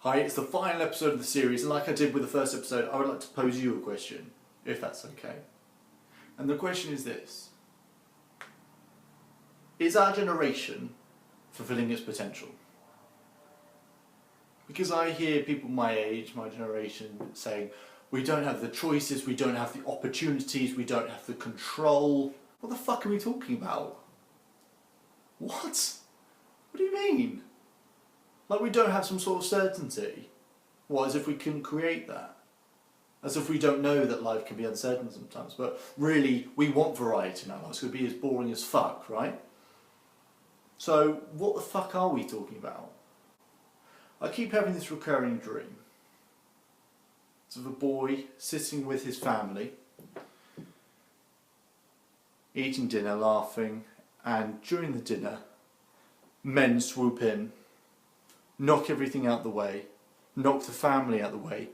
Hi, it's the final episode of the series, and like I did with the first episode, I would like to pose you a question, if that's okay. And the question is this: is our generation fulfilling its potential? Because I hear people my age, my generation, saying, we don't have the choices, we don't have the opportunities, we don't have the control. What the fuck are we talking about? What? What do you mean? Like we don't have some sort of certainty? What, as if we couldn't create that? As if we don't know that life can be uncertain sometimes, but really we want variety in our lives. It would be as boring as fuck, right? So what the fuck are we talking about? I keep having this recurring dream. It's of a boy sitting with his family, eating dinner, laughing, and during the dinner, men swoop in, knock everything out the way, knock the family out the way,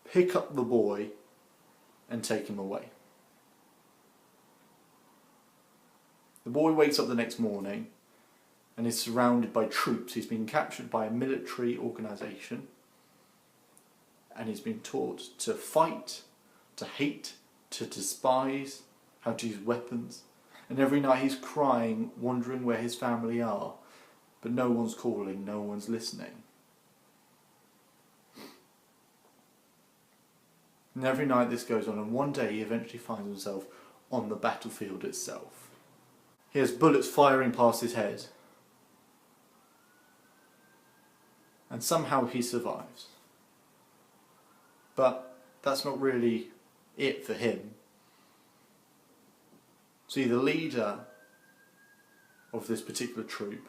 pick up the boy, and take him away. The boy wakes up the next morning and is surrounded by troops. He's been captured by a military organisation and he's been taught to fight, to hate, to despise, how to use weapons. And every night he's crying, wondering where his family are, but no one's calling, no one's listening. And every night this goes on, and one day he eventually finds himself on the battlefield itself. He has bullets firing past his head. And somehow he survives. But that's not really it for him. See, the leader of this particular troop,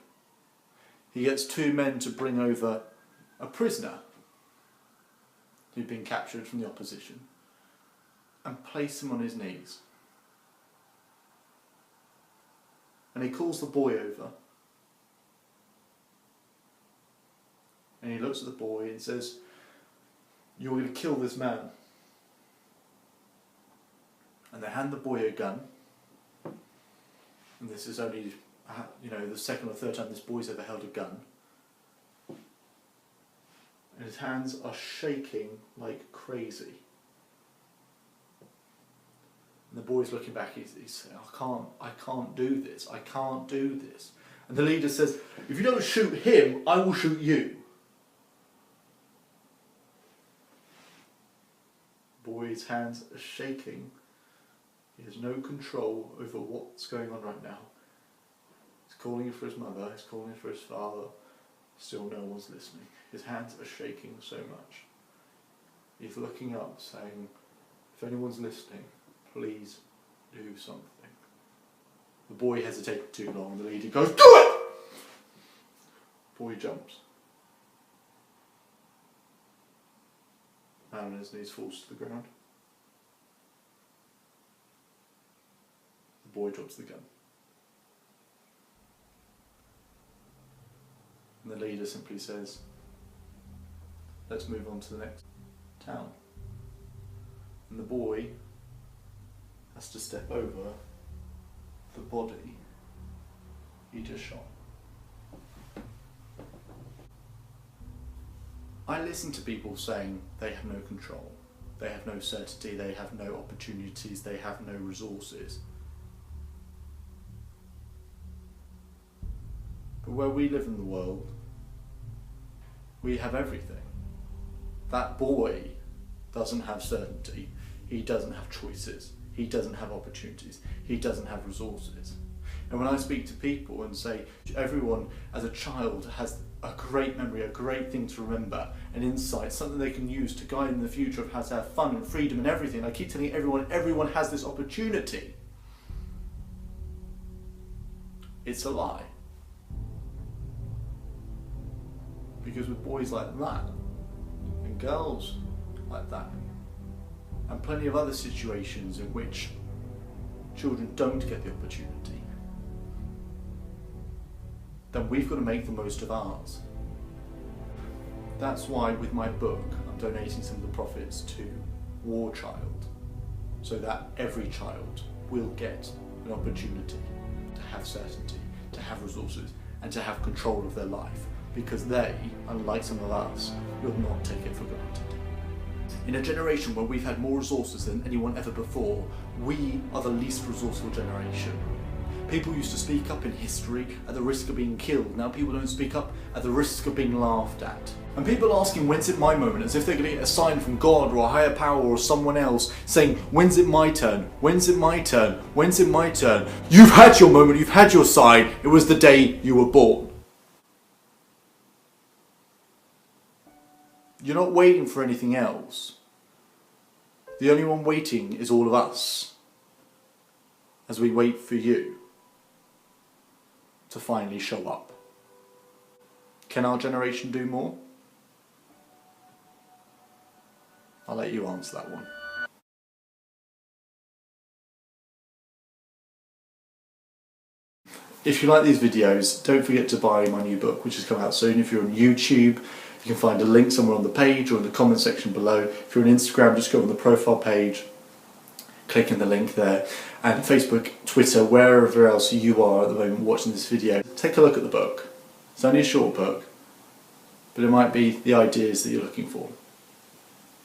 he gets two men to bring over a prisoner who'd been captured from the opposition and place him on his knees. And he calls the boy over and he looks at the boy and says, "You're going to kill this man." And they hand the boy a gun. And this is only, the second or third time this boy's ever held a gun. And his hands are shaking like crazy. And the boy's looking back, he's saying, I can't do this, I can't do this. And the leader says, "If you don't shoot him, I will shoot you." The boy's hands are shaking. He has no control over what's going on right now. He's calling for his mother, he's calling for his father. Still no one's listening. His hands are shaking so much. He's looking up saying, "If anyone's listening, please do something." The boy hesitated too long. The leader goes, "Do it!" The boy jumps. Man on his knees falls to the ground. The boy drops the gun. And the leader simply says, "Let's move on to the next town." And the boy has to step over the body he just shot. I listen to people saying they have no control, they have no certainty, they have no opportunities, they have no resources. But where we live in the world, we have everything. That boy doesn't have certainty, he doesn't have choices, he doesn't have opportunities, he doesn't have resources. And when I speak to people and say everyone as a child has a great memory, a great thing to remember, an insight, something they can use to guide in the future of how to have fun and freedom and everything, I keep telling everyone has this opportunity. It's a lie. Because with boys like that, and girls like that, and plenty of other situations in which children don't get the opportunity, then we've got to make the most of ours. That's why with my book, I'm donating some of the profits to War Child, so that every child will get an opportunity to have certainty, to have resources, and to have control of their life, because they, unlike some of us, will not take it for granted. In a generation where we've had more resources than anyone ever before, we are the least resourceful generation. People used to speak up in history at the risk of being killed. Now people don't speak up at the risk of being laughed at. And people asking, when's it my moment, as if they're going to get a sign from God or a higher power or someone else saying, when's it my turn? When's it my turn? When's it my turn? You've had your moment, you've had your sign. It was the day you were born. You're not waiting for anything else. The only one waiting is all of us, as we wait for you to finally show up. Can our generation do more? I'll let you answer that one. If you like these videos, don't forget to buy my new book, which has come out soon. If you're on YouTube, you can find a link somewhere on the page or in the comment section below. If you're on Instagram, just go on the profile page, click in the link there. And Facebook, Twitter, wherever else you are at the moment watching this video, take a look at the book. It's only a short book, but it might be the ideas that you're looking for.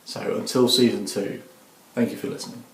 So until season 2, thank you for listening.